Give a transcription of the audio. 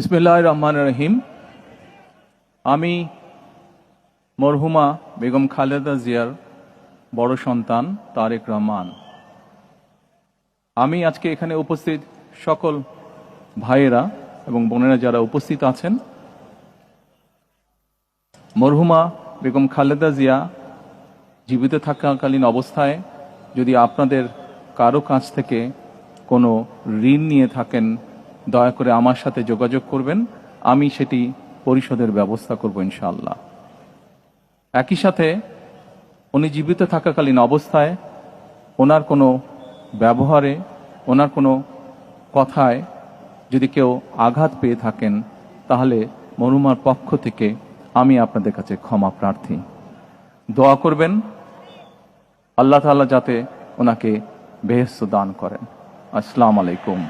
বিসমিল্লাহির রহমানির রহিম। আমি মরহুমা বেগম খালেদা জিয়ার বড় সন্তান তারেক রহমান। আমি আজকে এখানে উপস্থিত সকল ভাইয়েরা এবং বোনেরা যারা উপস্থিত আছেন, মরহুমা বেগম খালেদা জিয়া জীবিত থাকাকালীন অবস্থায় যদি আপনাদের কারো কাছ থেকে কোনো ঋণ নিয়ে থাকেন, দয়া করে আমার সাথে যোগাযোগ করবেন, আমি সেটি পরিশোধের ব্যবস্থা করব ইনশাআল্লাহ। একই সাথে উনি জীবিত থাকাকালীন অবস্থায় ওনার কোনো ব্যবহারে, ওনার কোনো কথায় যদি কেউ আঘাত পেয়ে থাকেন, তাহলে মরহুমার পক্ষ থেকে আমি আপনাদের কাছে ক্ষমা প্রার্থী। দোয়া করবেন আল্লাহ তাআলা যাতে ওনাকে বেহেশত দান করেন। আসসালামু আলাইকুম।